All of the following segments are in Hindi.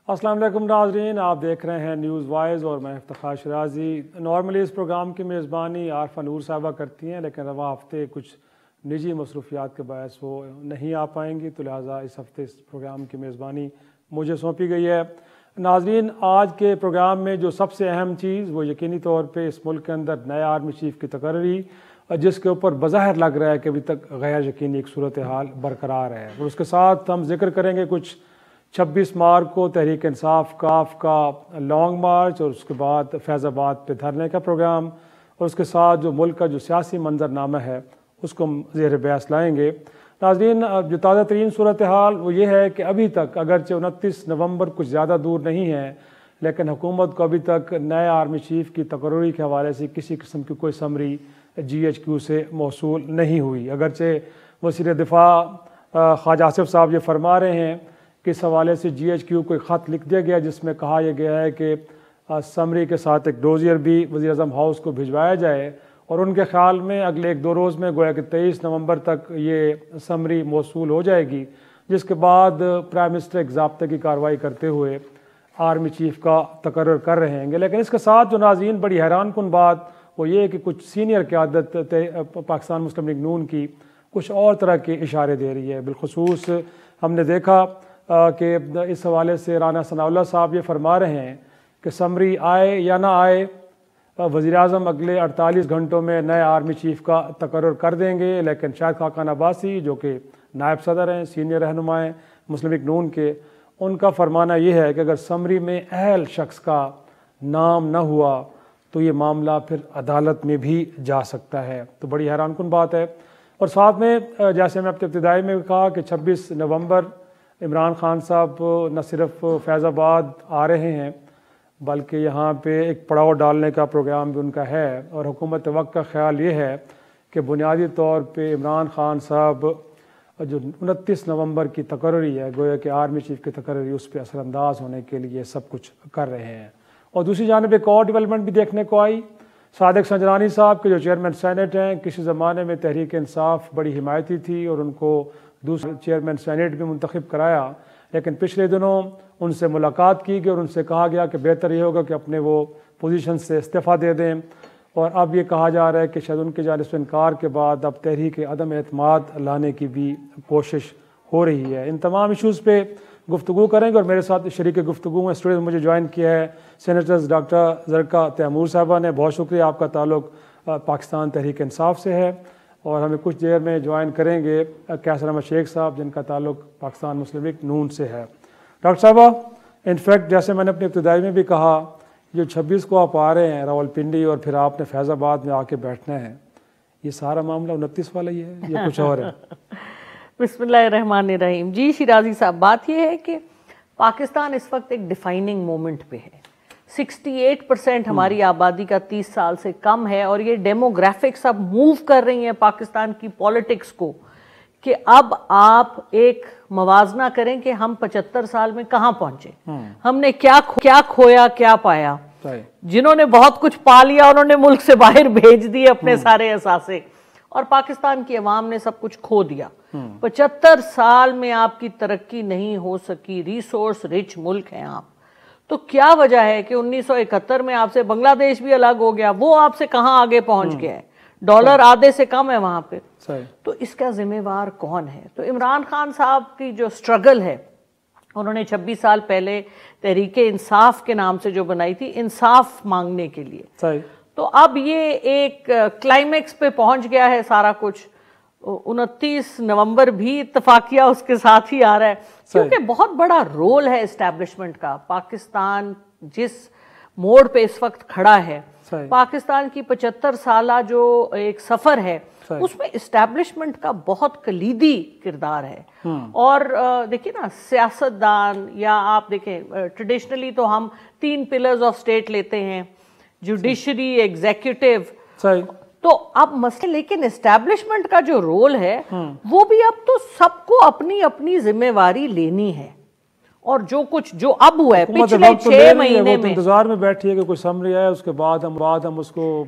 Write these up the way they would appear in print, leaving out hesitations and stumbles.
अस्सलाम वालेकुम नाज़रीन, आप देख रहे हैं न्यूज़ वाइज और मैं इफ्तिखार शराजी। नॉर्मली इस प्रोग्राम की मेज़बानी आरफा नूर साहबा करती हैं, लेकिन रवा हफ्ते कुछ निजी मसरूफियात के बायस वो नहीं आ पाएंगी, तो लिहाजा इस हफ्ते इस प्रोग्राम की मेज़बानी मुझे सौंपी गई है। नाज़रीन, आज के प्रोग्राम में जो सबसे अहम चीज़ वो यकीनी तौर पर इस मुल्क के अंदर नए आर्मी चीफ़ की तकर्री, जिसके ऊपर बज़ाहिर लग रहा है कि अभी तक गैर यकीनी एक सूरत हाल बरकरार है। और उसके साथ हम जिक्र करेंगे कुछ 26 मार्च को तहरीक इंसाफ काफ का लॉन्ग मार्च और उसके बाद फैज़ाबाद पे धरने का प्रोग्राम, और उसके साथ जो मुल्क का जो सियासी मंजरनामा है उसको हम ज़ेर बहस लाएँगे। नाज़रीन, जो ताज़ा तरीन सूरत हाल वो ये है कि अभी तक अगरचे 29 नवंबर कुछ ज़्यादा दूर नहीं है, लेकिन हुकूमत को अभी तक नए आर्मी चीफ़ की तकर्री के हवाले से किसी किस्म की कोई समरी GHQ से मौसूल नहीं हुई। अगरचे वज़ीर दिफा ख्वाजा आसिफ साहब ये फरमा रहे हैं कि इस हवाले से GHQ को एक ख़त लिख दिया गया जिसमें कहा यह गया है कि समरी के साथ एक डोजियर भी वज़ीर आज़म हाउस को भिजवाया जाए, और उनके ख्याल में अगले 1-2 रोज़ में गोया कि 23 नवंबर तक ये समरी मौसूल हो जाएगी, जिसके बाद प्राइम मिनिस्टर एक ज़ाब्ते की कार्रवाई करते हुए आर्मी चीफ़ का तकर्रर कर रहे हैं। लेकिन इसके साथ जो नाज़रीन बड़ी हैरान कुन बात वो ये है कि कुछ सीनियर क़यादत पाकिस्तान मुस्लिम लीग नून की कुछ और तरह के इशारे दे रही है। बिलखुसूस हमने देखा कि इस हवाले से राना सनाउल्लाह साहब ये फरमा रहे हैं कि समरी आए या ना आए, वज़ीर आज़म अगले 48 घंटों में नए आर्मी चीफ़ का तकर्रर कर देंगे। लेकिन शाहिद खाकान अब्बासी जो कि नायब सदर हैं, सीनियर रहनुमा हैं मुस्लिम लीग नून के, उनका फरमाना यह है कि अगर समरी में अहल शख्स का नाम न हुआ तो ये मामला फिर अदालत में भी जा सकता है। तो बड़ी हैरान कुन बात है। और साथ में जैसे मैं अपने इब्तिदाई में कहा कि 26 नवंबर इमरान खान साहब न सिर्फ फैज़ाबाद आ रहे हैं बल्कि यहाँ पे एक पड़ाव डालने का प्रोग्राम भी उनका है, और हुकूमत वक्त का ख्याल ये है कि बुनियादी तौर पे इमरान खान साहब जो 29 नवंबर की तकर्री है, गोया कि आर्मी चीफ़ की तकर्री, उस पर असरअंदाज होने के लिए सब कुछ कर रहे हैं। और दूसरी जानिब एक और डेवलपमेंट भी देखने को आई। सादिक संजरानी साहब के जो चेयरमैन सेनेट हैं, किसी ज़माने में तहरीक इंसाफ बड़ी हिमायती थी और उनको दूसरा चेयरमैन सेनेट भी मुंतखब कराया, लेकिन पिछले दिनों उनसे मुलाकात की गई और उनसे कहा गया कि बेहतर ये होगा कि अपने वो पोजीशन से इस्तीफ़ा दे दें। और अब ये कहा जा रहा है कि शायद उनके जानिब से इनकार के बाद अब तहरीक अदम एतमाद लाने की भी कोशिश हो रही है। इन तमाम इशूज़ पे गुफ्तगू करेंगे, और मेरे साथ शरीक गुफ्तगू में स्टूडियो में मुझे ज्वाइन किया है सेनेटर्स डॉक्टर ज़रका तैमूर साहबा ने। बहुत शुक्रिया, आपका ताल्लुक़ पाकिस्तान तहरीक इंसाफ से है। और हमें कुछ देर में ज्वाइन करेंगे कैसर अहमद शेख साहब, जिनका ताल्लुक़ पाकिस्तान मुस्लिम लीग नून से है। डॉक्टर साहबा, इनफैक्ट जैसे मैंने अपनी इब्तिदाई में भी कहा, जो 26 को आप आ रहे हैं रावलपिंडी और फिर आपने फैज़ाबाद में आके बैठना है, ये सारा मामला 29 वाला ही है या कुछ और है? बिस्मिल्लाहिर्रहमानिर्रहीम। जी शिराजी साहब, बात यह है कि पाकिस्तान इस वक्त एक डिफाइनिंग मोमेंट पे है। 68% हमारी आबादी का 30 साल से कम है, और ये डेमोग्राफिक्स अब मूव कर रही हैं पाकिस्तान की पॉलिटिक्स को कि अब आप एक मवाजना करें कि हम 75 साल में कहाँ पहुंचे, हमने क्या खोया क्या पाया। जिन्होंने बहुत कुछ पा लिया उन्होंने मुल्क से बाहर भेज दिए अपने सारे असासे, और पाकिस्तान की अवाम ने सब कुछ खो दिया। 75 साल में आपकी तरक्की नहीं हो सकी, रिसोर्स रिच मुल्क हैं आप, तो क्या वजह है कि 1971 में आपसे बांग्लादेश भी अलग हो गया, वो आपसे कहाँ आगे पहुंच गया है, डॉलर आधे से कम है वहां पे। तो इसका जिम्मेवार कौन है? तो इमरान खान साहब की जो स्ट्रगल है, उन्होंने 26 साल पहले तहरीक इंसाफ के नाम से जो बनाई थी, इंसाफ मांगने के लिए। तो अब ये एक क्लाइमेक्स पे पहुंच गया है सारा कुछ। 29 नवंबर भी इत्तफाकिया उसके साथ ही आ रहा है, क्योंकि बहुत बड़ा रोल है एस्टैब्लिशमेंट का। पाकिस्तान जिस मोड़ पे इस वक्त खड़ा है, पाकिस्तान की 75 साला जो एक सफर है, उसमें एस्टैब्लिशमेंट का बहुत कलीदी किरदार है। और देखिए ना, सियासतदान या आप देखें ट्रेडिशनली तो हम 3 पिलर्स ऑफ स्टेट लेते हैं, जुडिशरी, एग्जीक्यूटिव, तो अब मसले, लेकिन एस्टैब्लिशमेंट का जो रोल है वो भी अब तो सबको अपनी अपनी जिम्मेवारी लेनी है। और जो कुछ जो अब हुआ है पिछले 6 महीने में, इंतजार में बैठी है कि कोई समरी आए, उसके बाद हम उसको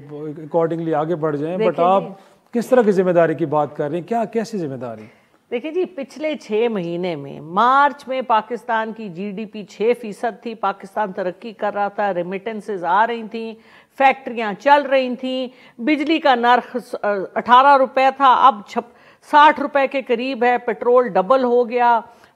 अकॉर्डिंगली आगे बढ़ जाएं। बट आप किस तरह की जिम्मेदारी की बात कर रही हैं? क्या कैसी जिम्मेदारी? देखिए जी, पिछले 6 महीने में मार्च में पाकिस्तान की जीडीपी 6% थी, पाकिस्तान तरक्की कर रहा था, रेमिटेंसेज आ रही थी, फैक्ट्रियां चल रही थी, बिजली का नर्ख 18 रुपए था, अब 60 रुपए के करीब है, पेट्रोल डबल हो गया,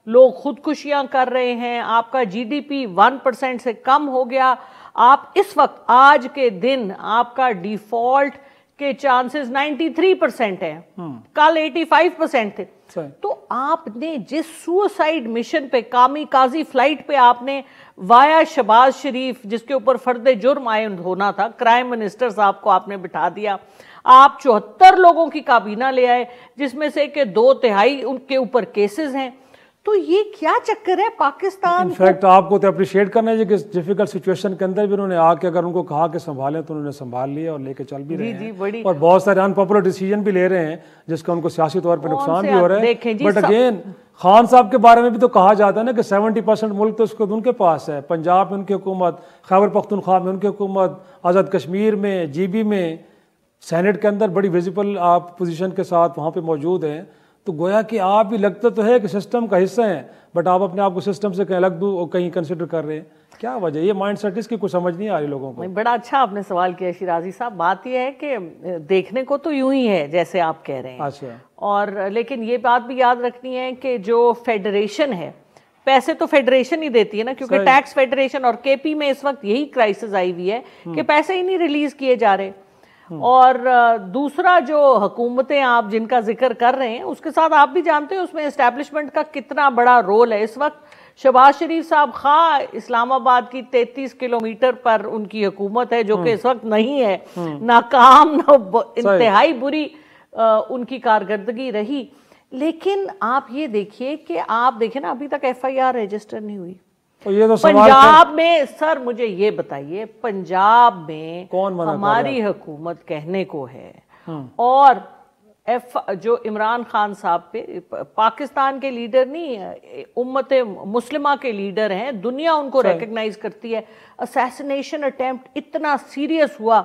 लोग खुदकुशियां कर रहे हैं, आपका जीडीपी 1% से कम हो गया। आप इस वक्त आज के दिन आपका डिफॉल्ट के चांसेस 93% है, कल 85% थे। तो आपने जिस सुसाइड मिशन पे, कामी-काजी फ्लाइट पे आपने वाया शहबाज शरीफ, जिसके ऊपर फर्द जुर्म आयन होना था, क्राइम मिनिस्टर साहब को आपने बिठा दिया, आप 74 लोगों की काबीना ले आए जिसमें से कि 2/3 उनके ऊपर केसेस हैं। तो ये क्या चक्कर है पाकिस्तान? इनफैक्ट आपको तो अप्रिशिएट करना है कि डिफिकल्ट सिचुएशन के अंदर भी उन्होंने आके अगर उनको कहा कि संभालें तो उन्होंने संभाल लिया और लेके चल भी रहे हैं, और बहुत सारे अनपॉपुलर डिसीजन भी ले रहे हैं जिसका उनको सियासी तौर पर नुकसान भी हो रहा है। बट अगेन खान साहब के बारे में भी तो कहा जाता है ना कि 70% मुल्क तो उसको उनके पास है। पंजाब में उनकी हुकूमत, खैबर पख्तूनख्वा में उनकी हुकूमत, आज़ाद कश्मीर में, जीबी में, सेनेट के अंदर बड़ी विजिबल आप पोजीशन के साथ वहाँ पे मौजूद हैं। तो गोया कि आप भी लगता तो है कि सिस्टम का हिस्सा हैं, बट आप अपने आप को सिस्टम से कहीं अलग और कहीं कंसिडर कर रहे हैं। क्या वजह? ये माइंड सेट इसकी कुछ समझ नहीं आ रही लोगों को। बड़ा अच्छा आपने सवाल किया शिराजी साहब। बात यह है कि देखने को तो यूं ही है जैसे आप कह रहे हैं, अच्छा, और लेकिन ये बात भी याद रखनी है कि जो फेडरेशन है, पैसे तो फेडरेशन ही देती है ना, क्योंकि टैक्स फेडरेशन, और केपी में इस वक्त यही क्राइसिस आई हुई है कि पैसे ही नहीं रिलीज किए जा रहे। और दूसरा, जो हुकूमतें आप जिनका जिक्र कर रहे हैं उसके साथ आप भी जानते हैं उसमें एस्टैब्लिशमेंट का कितना बड़ा रोल है। इस वक्त शहबाज शरीफ साहब खा इस्लामाबाद की 33 किलोमीटर पर उनकी हुकूमत है, जो कि इस वक्त नहीं है, नाकाम, इंतहाई बुरी उनकी कारकर्दगी रही। लेकिन आप ये देखिए कि आप देखें ना, अभी तक FIR रजिस्टर नहीं हुई। तो ये तो पंजाब में, सर मुझे ये बताइए, पंजाब में कौन हमारी हुकूमत कहने को है, और जो इमरान खान साहब पे, पाकिस्तान के लीडर नहीं, उम्मत मुस्लिमा के लीडर हैं, दुनिया उनको रिकग्नाइज करती है। असैसिनेशन अटेम्प्ट इतना सीरियस हुआ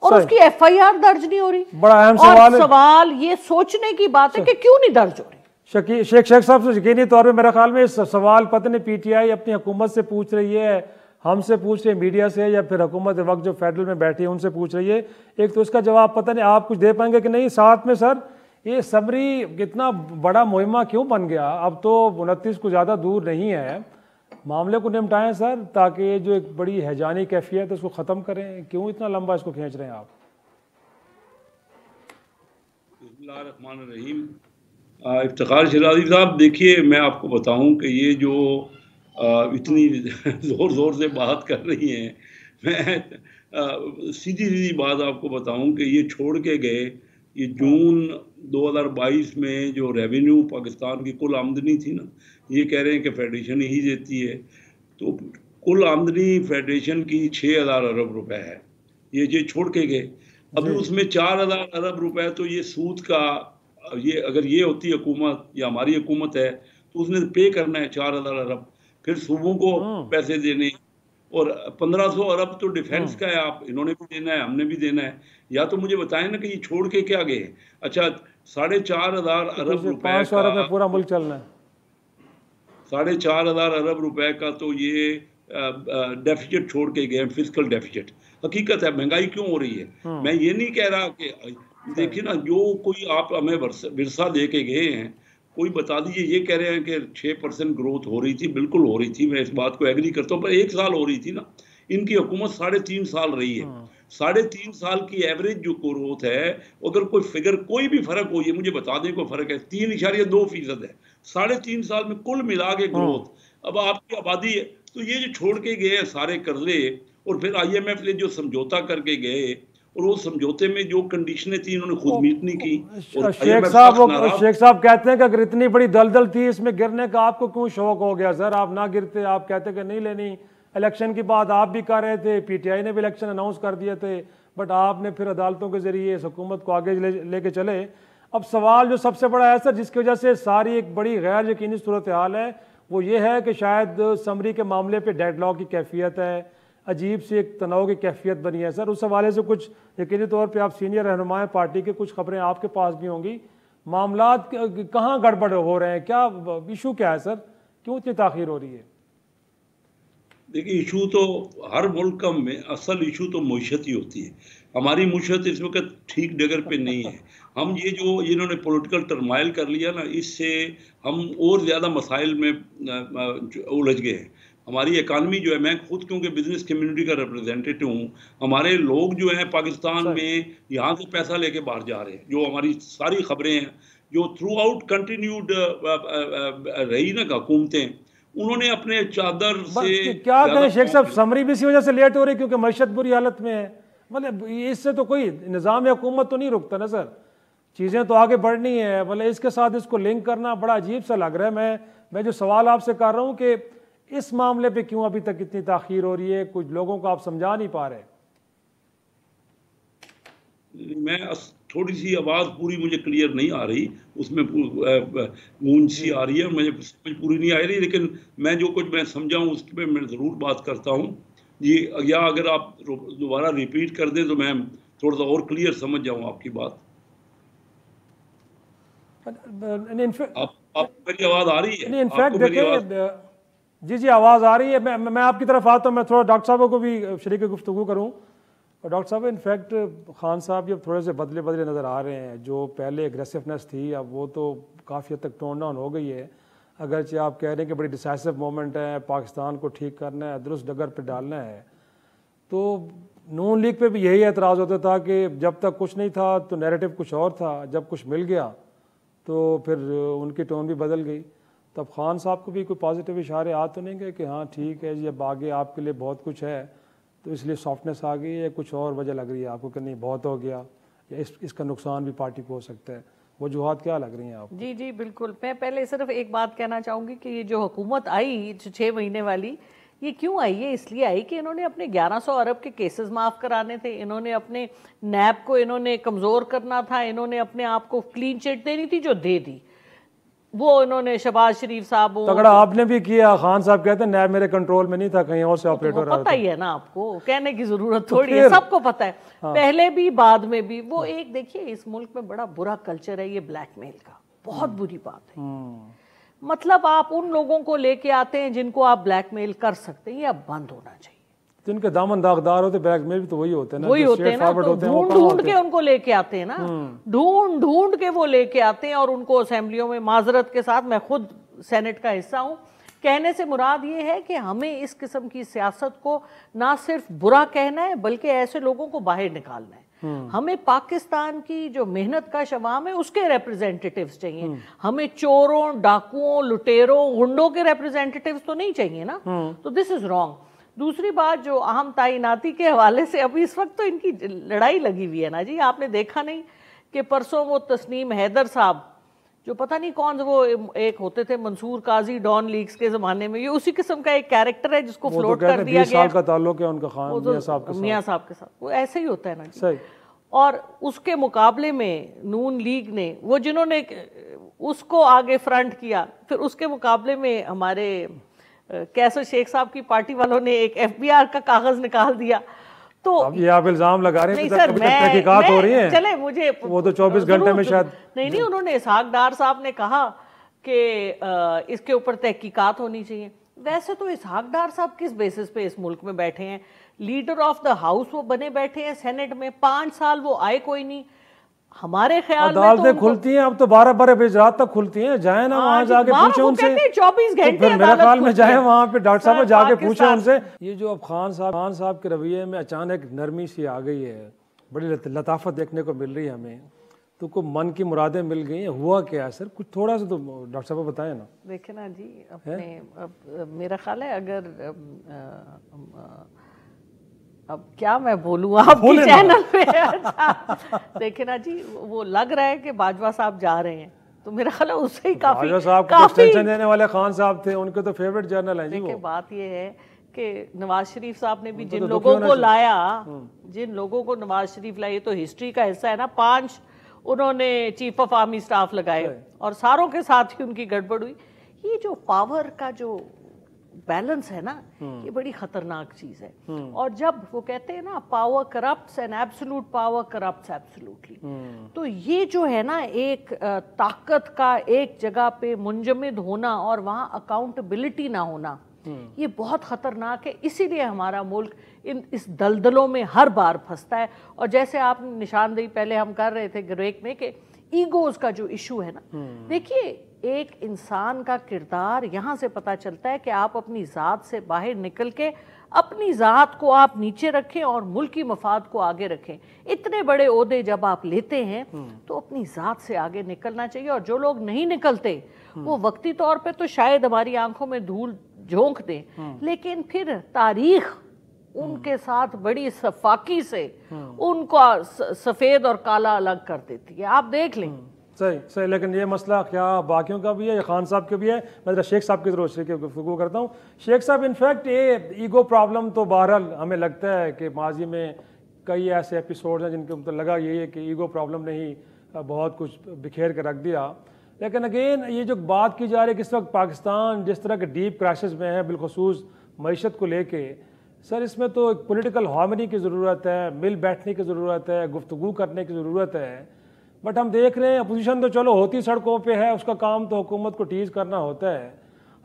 और उसकी FIR दर्ज नहीं हो रही। बड़ा अहम सवाल ये सोचने की बात है कि क्यों नहीं दर्ज हो रही। शेख साहब से यकीनी तौर पे मेरे ख्याल में इस सवाल पता नहीं PTI अपनी हुकूमत से पूछ रही है, हमसे पूछ रही है, मीडिया से, या फिर हुकूमत वक्त जो फेडरल में बैठी है उनसे पूछ रही है। एक तो इसका जवाब पता नहीं आप कुछ दे पाएंगे कि नहीं। साथ में सर, ये समरी कितना बड़ा मुहिमा क्यों बन गया? अब तो 29 को ज़्यादा दूर नहीं है, मामले को निपटाएं सर, ताकि ये जो एक बड़ी हैजानी कैफियत है उसको ख़त्म करें। क्यों इतना लंबा इसको खींच रहे हैं आप? बिस्मिल्लाहिर्रहमानिर्रहीम। इफ्तिखार शिराजी साहब, देखिए मैं आपको बताऊं कि ये जो इतनी ज़ोर ज़ोर से बात कर रही हैं, मैं सीधी सीधी बात आपको बताऊं कि ये छोड़ के गए, ये जून 2022 में जो रेवेन्यू पाकिस्तान की कुल आमदनी थी ना, ये कह रहे हैं कि फेडरेशन ही देती है, तो कुल आमदनी फेडरेशन की 6000 अरब रुपए है। ये छोड़ के गए। अभी उसमें 4000 अरब रुपए तो ये सूद का, ये अगर ये होती हुकूमत या हमारी हुकूमत है तो उसने पे करना है 4000 अरब, फिर सूबों को पैसे देने, और 1500 अरब तो डिफेंस का है, आप इन्होंने भी देना है, हमने भी देना है। या तो मुझे बताएं ना कि ये छोड़ के क्या गए। अच्छा, 4500 अरब रुपए का पूरा मुल्क चलना है, 4500 अरब रुपए का तो ये डेफिसिट छोड़ के गए, फिजिकल डेफिसिट। हकीकत है, महंगाई क्यों हो रही है। मैं ये नहीं कह रहा कि, देखिए ना, जो कोई आप हमें विरसा दे के गए हैं, कोई बता दीजिए। ये कह रहे हैं कि 6% ग्रोथ हो रही थी, बिल्कुल हो रही थी, मैं इस बात को एग्री करता हूँ, पर 1 साल हो रही थी ना। इनकी हुकूमत 3.5 साल रही है, 3.5 साल की एवरेज जो ग्रोथ है, अगर कोई फिगर, कोई भी फर्क हो, ये मुझे बता दें कोई फर्क है, 3.2% है 3.5 साल में कुल मिला के ग्रोथ। अब आपकी आबादी है, तो ये जो छोड़ के गए सारे कर्जे, और फिर IMF ने जो समझौता करके गए, और वो समझौते में जो कंडीशनें थी इन्होंने खुद मीट नहीं की। शेख साहब कहते हैं कि अगर इतनी बड़ी दलदल थी इसमें गिरने का, आपको क्यों शौक हो गया सर? आप ना गिरते, आप कहते कि नहीं लेनी। इलेक्शन की बात आप भी कर रहे थे, PTI ने भी इलेक्शन अनाउंस कर दिए थे, बट आपने फिर अदालतों के जरिए इस हुकूमत को आगे लेके चले। अब सवाल जो सबसे बड़ा है सर, जिसकी वजह से सारी एक बड़ी गैर यकीनी सूरत हाल है, वो ये है कि शायद समरी के मामले पे डेडलॉक की कैफियत है, अजीब सी एक तनाव की कैफियत बनी है सर। उस हवाले से कुछ यकीनी तौर पे आप सीनियर रहनुमा पार्टी के, कुछ खबरें आपके पास भी होंगी। मामलात कहाँ गड़बड़ हो रहे हैं, क्या इशू क्या है सर, क्यों इतनी ताखीर हो रही है? देखिए, इशू तो हर मुल्क का में असल इशू तो मईशत ही होती है। हमारी मईशत इस वक्त ठीक डगर पे नहीं है। हम ये जो इन्होंने पॉलिटिकल टर्माइल कर लिया ना, इससे हम और ज़्यादा मसाइल में उलझ गए हैं। हमारी इकानमी जो है, मैं खुद क्योंकि बिजनेस कम्युनिटी का रिप्रेजेंटेटिव हूँ, हमारे लोग जो हैं पाकिस्तान में यहाँ से पैसा लेके बाहर जा रहे हैं। जो हमारी सारी खबरें हैं जो थ्रू आउट कंटिन्यूड रही ना हुकूमतें, उन्होंने अपने चादर से क्या कहें शेख साहब, समरी भी इसी वजह से लेट हो रही क्योंकि मईशत बुरी हालत में है। मतलब इससे तो कोई निज़ाम हुकूमत तो नहीं रुकता ना सर, चीज़ें तो आगे बढ़नी है। मतलब इसके साथ इसको लिंक करना बड़ा अजीब सा लग रहा है। मैं जो सवाल आपसे कर रहा हूँ कि इस मामले पे क्यों अभी तक इतनी ताखीर हो रही है, कुछ लोगों को आप समझा नहीं पा रहे। मैं थोड़ी सी आवाज़ पूरी मुझे क्लियर नहीं आ रही, उसमें गूंज सी आ रही है, मुझे समझ पूरी नहीं आ रही, लेकिन मैं जो कुछ मैं समझा हूँ उस पर मैं ज़रूर बात करता हूँ जी। या अगर आप दोबारा रिपीट कर दें तो मैं थोड़ा सा और क्लियर समझ जाऊँ आपकी बात। आप मेरी आवाज़ आ रही है? इनफैक्ट देखिए, जी आवाज़ आ रही है। मैं आपकी तरफ आता हूँ, मैं थोड़ा डॉक्टर साहब को भी शरीक गुफ्तगू करूँ। और डॉक्टर साहब, इनफैक्ट खान साहब जब थोड़े से बदले नज़र आ रहे हैं, जो पहले एग्रेसिवनेस थी अब वो तो काफ़ी हद तक टोन डाउन हो गई है। अगरचे आप कह रहे हैं कि बड़ी डिसाइसिव मोमेंट है, पाकिस्तान को ठीक करना है, दुरुस्त डगर पर डालना है, तो नून लीग पे भी यही एतराज़ होता था कि जब तक कुछ नहीं था तो नैरेटिव कुछ और था, जब कुछ मिल गया तो फिर उनकी टोन भी बदल गई। तब खान साहब को भी कोई पॉजिटिव इशारे आ तो नहीं गए कि हाँ ठीक है जी, अब आगे आपके लिए बहुत कुछ है, तो इसलिए सॉफ्टनेस आ गई है, या कुछ और वजह लग रही है आपको कि नहीं बहुत हो गया, या इसका नुकसान भी पार्टी को हो सकता है? वजूहात क्या लग रही हैं आपको? जी बिल्कुल। मैं पहले सिर्फ एक बात कहना चाहूँगी कि ये जो हुकूमत आई 6 महीने वाली, ये क्यों आई है? इसलिए आई कि इन्होंने अपने 1100 अरब के केसेस माफ़ कराने थे, इन्होंने अपने नैब को इन्होंने कमज़ोर करना था, इन्होंने अपने आप को क्लीन चिट देनी थी जो दे दी। वो इन्होंने शहबाज शरीफ साहब तगड़ा आपने भी किया। खान साहब कहते हैं नैब मेरे कंट्रोल में नहीं था, कहीं और से ऑपरेट हो रहा था। पता ही है ना आपको, कहने की जरूरत थोड़ी है, सबको पता है। हाँ। पहले भी बाद में भी वो एक देखिए, इस मुल्क में बड़ा बुरा कल्चर है ये ब्लैकमेल का, बहुत बुरी बात है। मतलब आप उन लोगों को लेके आते हैं जिनको आप ब्लैकमेल कर सकते हैं, ये अब बंद होना चाहिए। जिनके दामन दागदार होते ब्लैकमेल भी तो वही होते हैं ना, वही होते हैं ना, तो ढूंढ के उनको लेके आते हैं ना, ढूंढ के वो लेके आते हैं और उनको असेंबलियों में माजरत के साथ, मैं खुद सेनेट का हिस्सा हूँ, कहने से मुराद ये है कि हमें इस किस्म की सियासत को ना सिर्फ बुरा कहना है बल्कि ऐसे लोगों को बाहर निकालना है। हमें पाकिस्तान की जो मेहनत का शवाम है उसके रिप्रेजेंटेटिव्स चाहिए, हमें चोरों, डाकुओं, लुटेरों, गुंडों के रिप्रेजेंटेटिव्स तो नहीं चाहिए ना। तो दिस इज रॉन्ग। दूसरी बात, जो अहम तैनाती के हवाले से अभी इस वक्त तो इनकी लड़ाई लगी हुई है ना जी। आपने देखा नहीं कि परसों वो तस्नीम हैदर साहब, जो पता नहीं कौन वो एक होते थे मंसूर काजी डॉन लीग्स के ज़माने में, ये उसी किस्म का एक कैरेक्टर है जिसको फ्लोट कर दिया गया। 20 साल का ताल्लुक है उनका खान मियां साहब के साथ, वो ऐसे ही होता है ना जी। सही। और उसके मुकाबले में नून लीग ने, वो जिन्होंने उसको आगे फ्रंट किया, फिर उसके मुकाबले में हमारे कैसर शेख साहब की पार्टी वालों ने एक एफबीआर का कागज निकाल दिया। तो अब ये आप इल्जाम लगा रहे हैं, सर तहकीकात हो रही है। चले मुझे वो तो 24 घंटे में शायद नहीं, उन्होंने इसहाक डार साहब ने कहा कि इसके ऊपर तहकीकात होनी चाहिए। वैसे तो इसहाक डार साहब किस बेसिस पे इस मुल्क में बैठे हैं? लीडर ऑफ द हाउस वो बने बैठे हैं सेनेट में, 5 साल वो आए कोई नहीं। हमारे ख्याल में अदालतें खुलती हैं अब तो 12 बजे रात तक खुलती हैं, जाए ना वहाँ जाके पूछे उनसे। 24 घंटे मेरे ख्याल में जाए वहाँ पे डॉक्टर साहब जाके पूछे उनसे। ये जो अब खान साहब के रवैये में अचानक नरमी सी आ गई है, बड़ी लताफत देखने को मिल रही है हमें, तो को मन की मुरादें मिल गई हैं, हुआ क्या है सर? कुछ थोड़ा सा तो डॉक्टर साहब बताएं ना। देखे ना जी, अपने मेरा ख्याल है अगर अब क्या मैं बोलूँ आपके चैनल पे अच्छा देखे ना जी, वो लग रहा है कि बाजवा साहब जा रहे हैं, तो मेरा ख्याल है उससे ही काफी बाजवा साहब को एक्सटेंशन देने वाले खान साहब थे, उनके तो फेवरेट जर्नल है जी। देखिए बात ये है कि नवाज शरीफ साहब ने भी जिन लोगों को लाया, जिन लोगों को नवाज शरीफ लाए, तो हिस्ट्री का हिस्सा है ना। 5 उन्होंने चीफ ऑफ आर्मी स्टाफ लगाए और सारों के साथ ही उनकी गड़बड़ हुई। ये जो पावर का जो बैलेंस है ना, ये बड़ी खतरनाक चीज है। और जब वो कहते हैं ना power corrupts and absolute power corrupts absolutely, तो ये जो है ना एक ताकत का एक जगह पे मुंजमद होना और वहां अकाउंटेबिलिटी ना होना, ये बहुत खतरनाक है। इसीलिए हमारा मुल्क इस दलदलों में हर बार फंसता है। और जैसे आपने निशानदेही पहले हम कर रहे थे ब्रेक में कि ईगोज का जो इशू है ना, देखिए एक इंसान का किरदार यहाँ से पता चलता है कि आप अपनी ज़ात से बाहर निकल के अपनी ज़ात को आप नीचे रखें और मुल्की मफाद को आगे रखें। इतने बड़े ओहदे जब आप लेते हैं तो अपनी ज़ात से आगे निकलना चाहिए। और जो लोग नहीं निकलते वो वक्ती तौर पे तो शायद हमारी आंखों में धूल झोंक दें, लेकिन फिर तारीख उनके साथ बड़ी सफाकी से उनको सफ़ेद और काला अलग कर देती है। आप देख लें। सही सही, लेकिन ये मसला क्या बाकियों का भी है या खान साहब के भी है? मैं जरा शेख साहब की तरफ से गुफ्तगू करता हूँ। शेख साहब, इनफैक्ट ये ईगो प्रॉब्लम तो बहरहाल हमें लगता है कि माजी में कई ऐसे एपिसोड हैं जिनके ऊपर लगा यही है कि ईगो प्रॉब्लम नहीं बहुत कुछ बिखेर के रख दिया। लेकिन अगेन ये जो बात की जा रही है कि इस वक्त पाकिस्तान जिस तरह के डीप क्राइसिस में है बिलखसूस मईशत को लेके, सर इसमें तो एक पॉलिटिकल हार्मनी की ज़रूरत है, मिल बैठने की ज़रूरत है, गुफ्तगू करने की ज़रूरत है। बट हम देख रहे हैं अपोजिशन तो चलो होती सड़कों पे है, उसका काम तो हुकूमत को टीज़ करना होता है।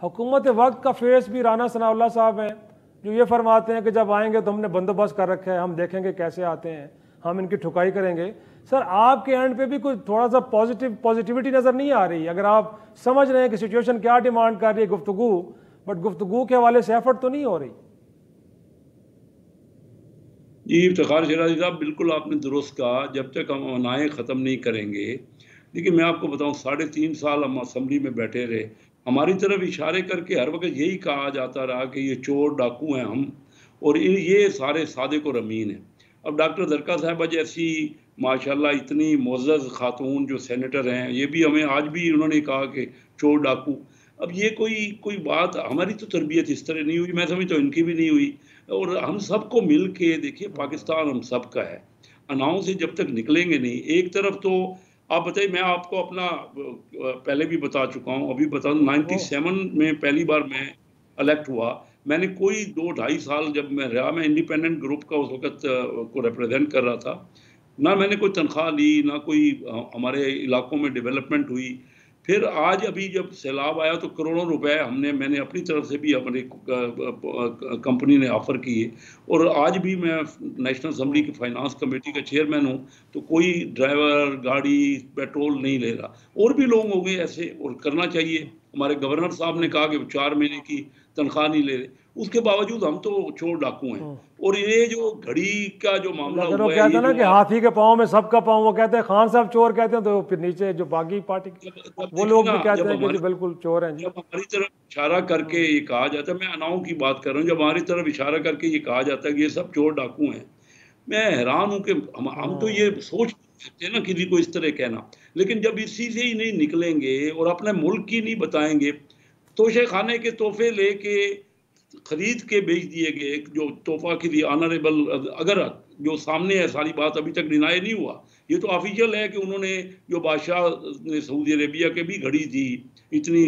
हुकूमत वक्त का फेस भी राना सनाउल्लाह साहब हैं जो ये फरमाते हैं कि जब आएंगे तो हमने बंदोबस्त कर रखा है, हम देखेंगे कैसे आते हैं, हम इनकी ठुकाई करेंगे। सर आपके एंड पे भी कुछ थोड़ा सा पॉजिटिविटी नज़र नहीं आ रही? अगर आप समझ रहे हैं कि सिचुएशन क्या डिमांड कर रही है गुफ्तगू, बट गुफ्तगू के हवाले से एफर्ट तो नहीं हो रही। जी इफ्तिखार शिराज़ी साहब, बिल्कुल आपने दुरुस्त कहा। जब तक हम अनाएँ ख़त्म नहीं करेंगे, देखिए मैं आपको बताऊं 3.5 साल हम असम्बली में बैठे रहे, हमारी तरफ इशारे करके हर वक्त यही कहा जाता रहा कि ये चोर डाकू हैं हम, और ये सारे सादिक और अमीन हैं। अब डॉक्टर दरका साहबा जैसी माशाल्लाह इतनी मुअज़्ज़ज़ खातून जो सेनेटर हैं, ये भी हमें आज भी उन्होंने कहा कि चोर डाकू। अब ये कोई बात, हमारी तो तरबियत इस तरह नहीं हुई, मैं समझता हूँ इनकी भी नहीं हुई। और हम सबको मिल के देखिए, पाकिस्तान हम सब का है। अनाओं से जब तक निकलेंगे नहीं, एक तरफ तो आप बताइए, मैं आपको अपना पहले भी बता चुका हूँ, अभी बता दूँ 97 में पहली बार मैं इलेक्ट हुआ। मैंने कोई 2-2.5 साल जब मैं रहा, मैं इंडिपेंडेंट ग्रुप का उस वक्त को रिप्रेजेंट कर रहा था, ना मैंने कोई तनख्वाह ली, ना कोई हमारे इलाकों में डेवलपमेंट हुई। फिर आज अभी जब सैलाब आया तो करोड़ों रुपए मैंने अपनी तरफ से भी हमारी कंपनी ने ऑफ़र किए। और आज भी मैं नेशनल असम्बली की फाइनेंस कमेटी का चेयरमैन हूँ, तो कोई ड्राइवर गाड़ी पेट्रोल नहीं ले रहा। और भी लोग होंगे ऐसे, और करना चाहिए। हमारे गवर्नर साहब ने कहा कि 4 महीने की तनख्वाह नहीं ले रहे, उसके बावजूद हम तो चोर डाकू हैं। और ये जो घड़ी का जो मामला हुआ है, कहते हैं ना कि हाथी के पाँव में सबका पाँव, वो कहते हैं खान साहब चोर कहते हैं, तो फिर नीचे जो बागी पार्टी वो लोग भी कहते हैं कि बिल्कुल चोर हैं। जब हमारी तरफ इशारा करके ये कहा जाता है, मैं अनाओं की बात कर रहा हूँ, जब हमारी तरफ इशारा करके ये कहा जाता है कि ये सब चोर डाकू हैं, मैं हैरान हूँ कि हम तो ये सोच सकते हैं ना किसी को इस तरह कहना, लेकिन जब इसी से ही नहीं निकलेंगे और अपने मुल्क की नहीं बताएंगे, तोशे खाने के तोहफे लेके खरीद के बेच दिए गए, जो तोहफा की ऑनरेबल, अगर जो सामने है सारी बात अभी तक डिनाई नहीं हुआ, ये तो ऑफिशियल है कि उन्होंने जो बादशाह ने सऊदी अरेबिया के भी घड़ी दी, इतनी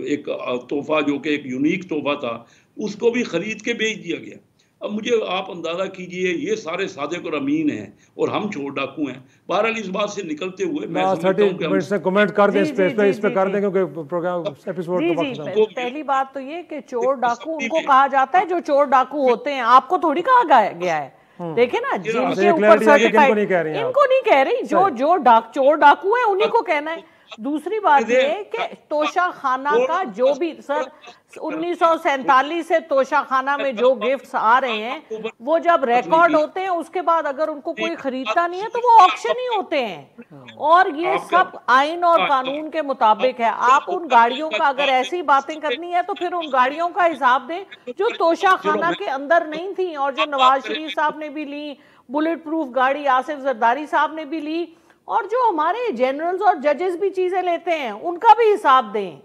एक तोहफा जो कि एक यूनिक तोहफा था, उसको भी खरीद के बेच दिया गया। अब मुझे आप अंदाज़ा कीजिए, ये सारे सादिक और अमीन हैं और हम चोर डाकू हैं। बहरहाल इस बात से निकलते हुए मैं समझता हूं कि हम कमेंट कर दें, इस पे कर दें, क्योंकि प्रोग्राम एपिसोड का वक्त है। पहली बात तो ये कि चोर डाकू उनको कहा जाता है जो चोर डाकू होते हैं, आपको थोड़ी कहा गया है। देखे ना, जिनके ऊपर सर्टिफाइड, इनको नहीं कह रही, जो चोर डाकू है उन्हीं को कहना है। दूसरी बात ये कि तोशा खाना का जो भी, सर 1947 से तोशा खाना में जो गिफ्ट्स आ रहे हैं, वो जब रिकॉर्ड होते हैं उसके बाद अगर उनको कोई खरीदता नहीं है तो वो ऑक्शन ही होते हैं। और ये सब आइन और कानून के मुताबिक है। आप उन गाड़ियों का अगर ऐसी बातें करनी है तो फिर उन गाड़ियों का हिसाब दें जो तोशा खाना के अंदर नहीं थी, और जो नवाज शरीफ साहब ने भी ली, बुलेट प्रूफ गाड़ी आसिफ जरदारी साहब ने भी ली, और जो हमारे जनरल्स और जजेस भी चीजें लेते हैं उनका भी हिसाब दें।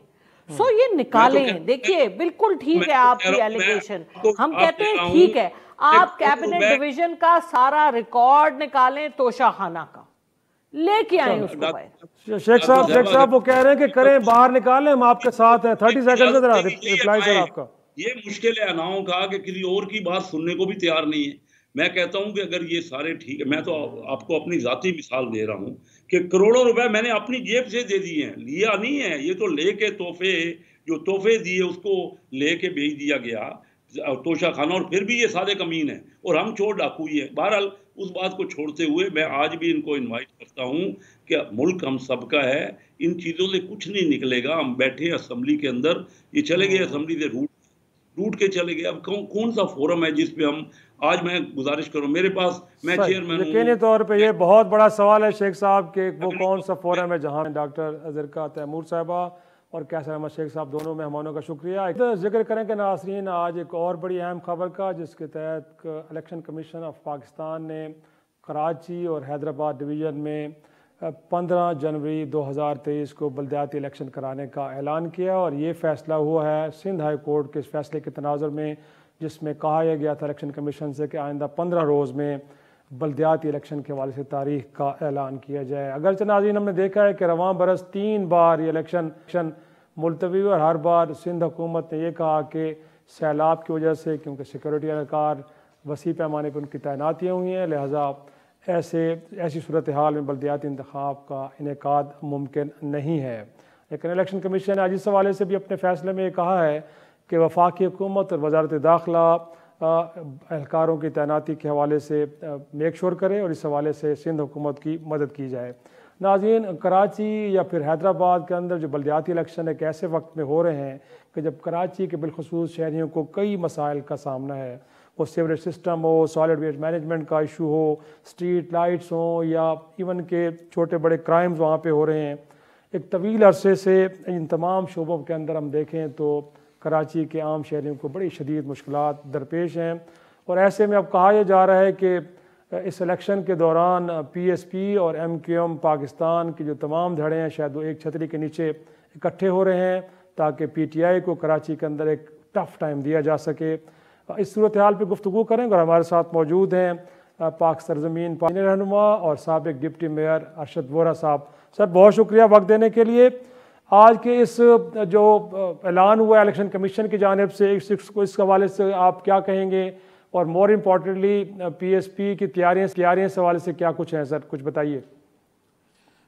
सो ये निकालें। देखिए बिल्कुल ठीक है आपकी एलिगेशन, हम कहते हैं ठीक है, आप कैबिनेट डिवीजन का सारा रिकॉर्ड निकालें तोशा खाना का, लेके आए उसको बाहर। शेख साहब वो कह रहे हैं कि करें, बाहर निकालें, हम आपके साथ हैं। 30 सेकंड में जरा रिप्लाई सर आपका। ये मुश्किल है अनाओं का कि किसी और की बात सुनने को भी तैयार नहीं है। मैं कहता हूँ कि अगर ये सारे ठीक है, मैं तो आपको अपनी ज़ाती मिसाल दे रहा हूँ कि करोड़ों रुपए मैंने अपनी जेब से दे दिए हैं, लिया नहीं है। ये तो लेके तोहफ़े जो तोहफ़े दिए उसको लेके भेज दिया गया तोशा खाना, और फिर भी ये सारे कमीन हैं और हम चोर डाकू ही हैं। बहरहाल उस बात को छोड़ते हुए मैं आज भी इनको इनवाइट करता हूँ कि मुल्क हम सबका है, इन चीज़ों से कुछ नहीं निकलेगा। हम बैठे असेंबली के अंदर, ये चले गए असेंबली से रूट के चले गए। अब कौन सा फोरम है जिस पे हम आज, मैं गुजारिश करूं, मेरे पास, मैं चेयरमैन हूं। यकीनी तौर पे ये बहुत बड़ा सवाल है शेख साहब के वो कौन सा फोरम है जहां डॉक्टर अज़रका तैमूर साहबा और कैसर अहमद शेख साहब दोनों मेहमानों का शुक्रिया। जिक्र करें कि नाज़रीन आज एक और बड़ी अहम खबर का, जिसके तहत इलेक्शन कमीशन ऑफ पाकिस्तान ने कराची और हैदराबाद डिवीज़न में 15 जनवरी 2023 को बल्दियाती इलेक्शन कराने का ऐलान किया। और ये फ़ैसला हुआ है सिंध हाई कोर्ट के इस फैसले के तनाज़ुर में, जिसमें कहा यह गया था इलेक्शन कमीशन से कि आइंदा 15 रोज़ में बल्दियाती इलेक्शन के हवाले से तारीख का ऐलान किया जाए। अगरचे नाज़रीन हमने देखा है कि रवां बरस 3 बार ये इलेक्शन मुलतवी और हर बार सिंध हुकूमत ने यह कहा कि सैलाब की वजह से, क्योंकि सिक्योरिटी एहलकार वसी पैमाने पर उनकी तैनातियाँ हुई हैं, लिहाजा ऐसी सूरत हाल में बल्दियाती इंतखाब का इनेकाद मुमकिन नहीं है। लेकिन इलेक्शन कमीशन ने आज इस हवाले से भी अपने फ़ैसले में कहा है कि वफाकी हुकूमत और वजारत दाखिला एहलकारों की तैनाती के हवाले से मेक श्योर करे और इस हवाले से सिंध हुकूमत की मदद की जाए। नाज़रीन, कराची या फिर हैदराबाद के अंदर जो बल्दियाती इलेक्शन एक ऐसे वक्त में हो रहे हैं कि जब कराची के बिलखुसूस शहरियों को कई मसाइल का सामना है, वो सीवरेज सिस्टम हो, सॉलिड वेस्ट मैनेजमेंट का इशू हो, स्ट्रीट लाइट्स हो, या इवन के छोटे बड़े क्राइम्स वहाँ पे हो रहे हैं। एक तवील अरसे से इन तमाम शोबों के अंदर हम देखें तो कराची के आम शहरियों को बड़ी शदीद मुश्किलात दरपेश हैं। और ऐसे में अब कहा यह जा रहा है कि इस इलेक्शन के दौरान PSP और MQM पाकिस्तान की जो तमाम धड़े हैं शायद वो एक छतरी के नीचे इकट्ठे हो रहे हैं ताकि PTI को कराची के अंदर एक टफ टाइम दिया जा सके। इस सूरत हाल पर गुफ्तगू करेंगे और हमारे साथ मौजूद हैं पाक सरजमीन पाकिस्तान रहनुमा और साबिक डिप्टी मेयर अरशद वोहरा साहब। सर, बहुत शुक्रिया वक्त देने के लिए। आज के इस जो ऐलान हुआ इलेक्शन कमीशन की जानिब से इस हवाले से आप क्या कहेंगे, और मोर इम्पॉर्टेंटली PSP की तैयारियां इस हवाले से क्या कुछ हैं सर, कुछ बताइए।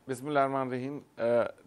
बिस्मिल्लाहिर्रहमानिर्रहीम।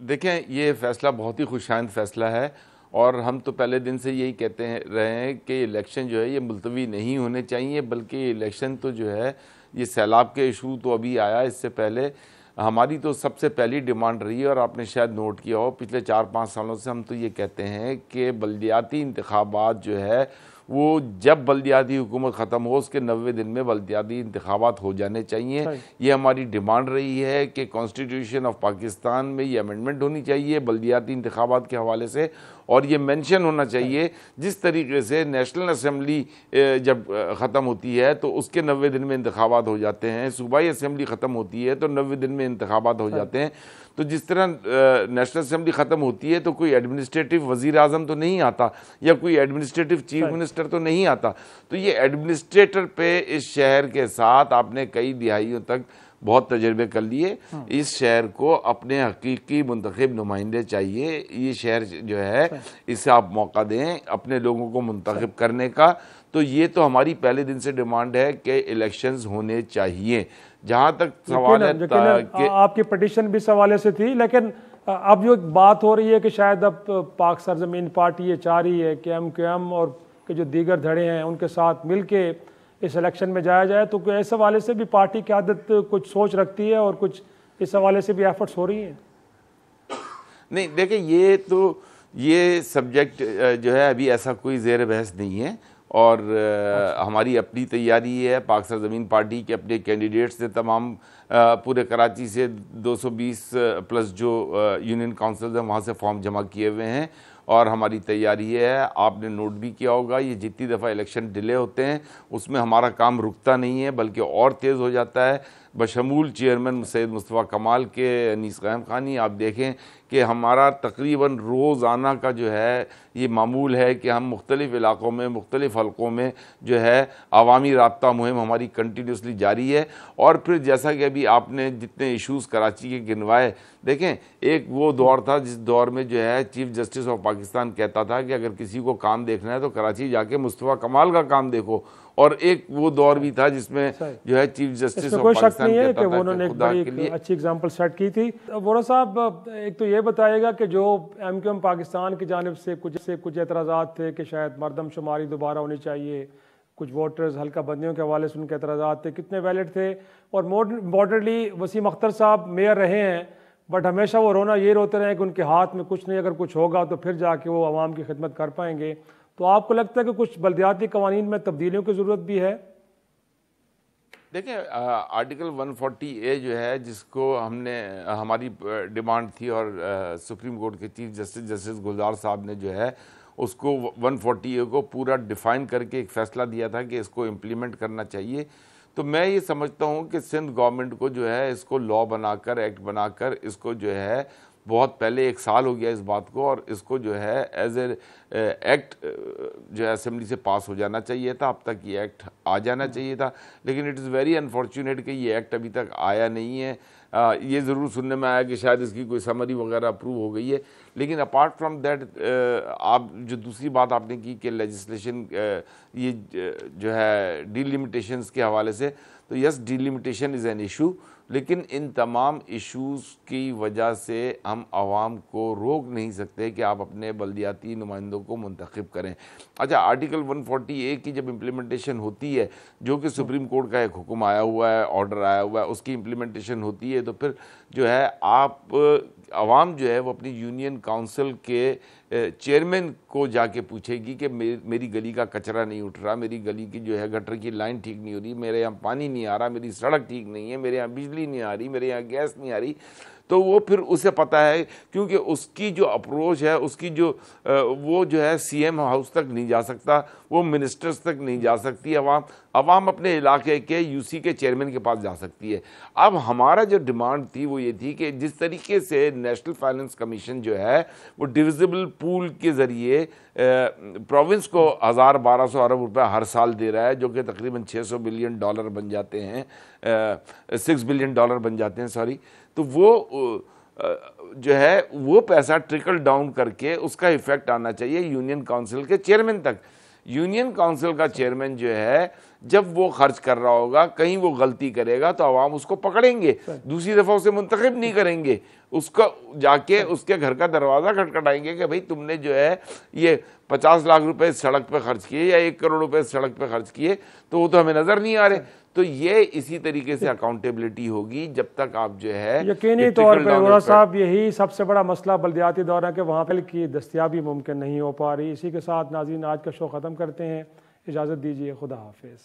देखें, ये फ़ैसला बहुत ही खुशाइंद फ़ैसला है और हम तो पहले दिन से यही कहते रहे हैं कि इलेक्शन जो है ये मुलतवी नहीं होने चाहिए, बल्कि इलेक्शन तो जो है ये सैलाब के इशू तो अभी आया, इससे पहले हमारी तो सबसे पहली डिमांड रही है और आपने शायद नोट किया हो पिछले 4-5 सालों से हम तो ये कहते हैं कि बल्दियाती इंतखाबात जो है वो जब बल्दियाती हुकूमत ख़त्म हो उसके 90 दिन में बल्दियाती इंतखाबात हो जाने चाहिए। ये हमारी डिमांड रही है कि कॉन्स्टिट्यूशन ऑफ पाकिस्तान में ये अमेंडमेंट होनी चाहिए बल्दियाती इंतखाबात के हवाले से, और ये मेंशन होना चाहिए जिस तरीके से नेशनल असम्बली जब ख़त्म होती है तो उसके 90 दिन में इंतखाबात हो जाते हैं, सूबाई असम्बली ख़त्म होती है तो 90 दिन में इंतखाबात हो जाते हैं। तो जिस तरह नेशनल असम्बली ख़त्म होती है तो कोई एडमिनिस्ट्रेटिव वज़ीर आज़म तो नहीं आता या कोई एडमिनिस्ट्रेटिव चीफ मिनिस्टर तो नहीं आता, तो ये एडमिनिस्ट्रेटर पे इस शहर के साथ आपने कई दिहाइयों तक बहुत तजर्बे कर लिए। इस शहर को अपने हकीकी मुंतखब नुमाइंदे चाहिए। ये शहर जो है इसे आप मौका दें अपने लोगों को मुंतखब करने का। तो ये तो हमारी पहले दिन से डिमांड है कि इलेक्शंस होने चाहिए। जहाँ तक सवाल है कि आपकी पटिशन भी इस हवाले से थी, लेकिन अब जो बात हो रही है कि शायद अब पाक सरजमीन पार्टी ये चाह रही है कि MQM और के जो दीगर धड़े हैं उनके साथ मिल के इस इलेक्शन में जाया जाए, तो इस हवाले से भी पार्टी की आदत कुछ सोच रखती है और कुछ इस हवाले से भी एफर्ट्स हो रही हैं? नहीं, देखिए ये सब्जेक्ट जो है अभी ऐसा कोई ज़ेर बहस नहीं है और हमारी अपनी तैयारी है। पाक सरजमीन पार्टी के अपने कैंडिडेट्स ने तमाम पूरे कराची से 220 प्लस जो यूनियन काउंसिल हैं वहाँ से फॉर्म जमा किए हुए हैं और हमारी तैयारी है। आपने नोट भी किया होगा ये जितनी दफ़ा इलेक्शन डिले होते हैं उसमें हमारा काम रुकता नहीं है बल्कि और तेज़ हो जाता है। बशमूल चेयरमैन सैयद मुस्तफ़ा कमाल के, अनीस क़याम ख़ानी, आप देखें कि हमारा तकरीबन रोज़ाना का जो है ये मामूल है कि हम मुख्तलिफ़ इलाक़ों में, मुख्तलिफ़ हलक़ों में जो है अवामी राब्ता मुहिम हमारी कंटिन्यूसली जारी है। और फिर जैसा कि अभी आपने जितने इशूज़ कराची के गिनवाए, देखें एक वो दौर था जिस दौर में जो है चीफ़ जस्टिस ऑफ पाकिस्तान कहता था कि अगर किसी को काम देखना है तो कराची जाके मुस्तफ़ा कमाल का काम देखो, और एक वो दौर भी था जिसमें जो है चीफ जस्टिस ऑफ पाकिस्तान कहता था कि उन्होंने खुदा एक के लिए अच्छी एग्जांपल सेट की थी। वोरा साहब, एक तो ये बताइएगा कि जो MQM पाकिस्तान की जानिब से कुछ एतराज़ात थे कि शायद मरदमशुमारी दोबारा होनी चाहिए, कुछ वोटर्स हल्का बंदियों के हवाले से उनके एतराज़ात थे, कितने वैलिड थे? और मोर इम्पॉर्टेंटली वसीम अख्तर साहब मेयर रहे हैं, बट हमेशा वो ये रोते रहे कि उनके हाथ में कुछ नहीं, अगर कुछ होगा तो फिर जाके वो आवाम की खिदमत कर पाएंगे। तो आपको लगता है कि कुछ बल्दियाती कवानीन में तब्दीलियों की ज़रूरत भी है? देखिए, आर्टिकल 140A जो है, जिसको हमने हमारी डिमांड थी और सुप्रीम कोर्ट के चीफ जस्टिस गुलजार साहब ने जो है उसको 140A को पूरा डिफ़ाइन करके एक फ़ैसला दिया था कि इसको इम्प्लीमेंट करना चाहिए। तो मैं ये समझता हूँ कि सिंध गवर्नमेंट को जो है इसको लॉ बनाकर, एक्ट बनाकर, इसको जो है बहुत पहले 1 साल हो गया इस बात को, और इसको जो है एज ए एक्ट जो है असेंबली से पास हो जाना चाहिए था। अब तक ये एक्ट आ जाना चाहिए था, लेकिन इट इज़ वेरी अनफॉर्चुनेट कि ये एक्ट अभी तक आया नहीं है। ये ज़रूर सुनने में आया कि शायद इसकी कोई समरी वगैरह अप्रूव हो गई है, लेकिन अपार्ट फ्रॉम दैट आप जो दूसरी बात आपने की कि लेजिस्लेशन ये जो है डिलिमिटेशंस के हवाले से, तो yes, delimitation is an issue, लेकिन इन तमाम इश्यूज़ की वजह से हम आवाम को रोक नहीं सकते कि आप अपने बल्दियाती नुमाइंदों को मुंतखब करें। अच्छा, आर्टिकल 140A की जब इम्प्लीमेंटेशन होती है, जो कि सुप्रीम कोर्ट का एक हुक्म आया हुआ है, ऑर्डर आया हुआ है, उसकी इम्प्लीमेंटेशन होती है, तो फिर जो है आप आवाम जो है वो अपनी यूनियन काउंसिल के चेयरमैन को जाके पूछेगी कि मेरी गली का कचरा नहीं उठ रहा, मेरी गली की जो है गटर की लाइन ठीक नहीं हो रही, मेरे यहाँ पानी नहीं आ रहा, मेरी सड़क ठीक नहीं है, मेरे यहाँ बिजली नहीं आ रही, मेरे यहाँ गैस नहीं आ रही। तो वो फिर उसे पता है, क्योंकि उसकी जो अप्रोच है, उसकी जो वो जो है CM हाउस तक नहीं जा सकता, वो मिनिस्टर्स तक नहीं जा सकती आवाम अपने इलाके के UC के चेयरमैन के पास जा सकती है। अब हमारा जो डिमांड थी वो ये थी कि जिस तरीके से नेशनल फाइनेंस कमीशन जो है वो डिविजिबल पूल के ज़रिए प्रोविंस को 1000-1200 अरब रुपए हर साल दे रहा है, जो कि तकरीबन $600 बिलियन बन जाते हैं, $6 बिलियन बन जाते हैं, सॉरी। तो वो जो है वो पैसा ट्रिकल डाउन करके उसका इफेक्ट आना चाहिए यूनियन काउंसिल के चेयरमैन तक। यूनियन काउंसिल का चेयरमैन जो है जब वो खर्च कर रहा होगा, कहीं वो गलती करेगा तो आवाम उसको पकड़ेंगे, दूसरी दफ़ा उसे मुंतखब नहीं करेंगे, उसका जाके उसके घर का दरवाज़ा खटखटाएंगे कि भाई तुमने जो है ये 50 लाख रुपए सड़क पे खर्च किए या 1 करोड़ रुपए सड़क पे खर्च किए, तो वो तो हमें नज़र नहीं आ रहे। तो ये इसी तरीके से अकाउंटेबिलिटी होगी जब तक आप जो है यकीनी तौर पर वोरा साहब, यही सबसे बड़ा मसला बल्दियाती दौरा के वहाँ पर की दस्तियाबी मुमकिन नहीं हो पा रही। इसी के साथ नाज़रीन आज का शो ख़त्म करते हैं, इजाज़त दीजिए, खुदा हाफिज़।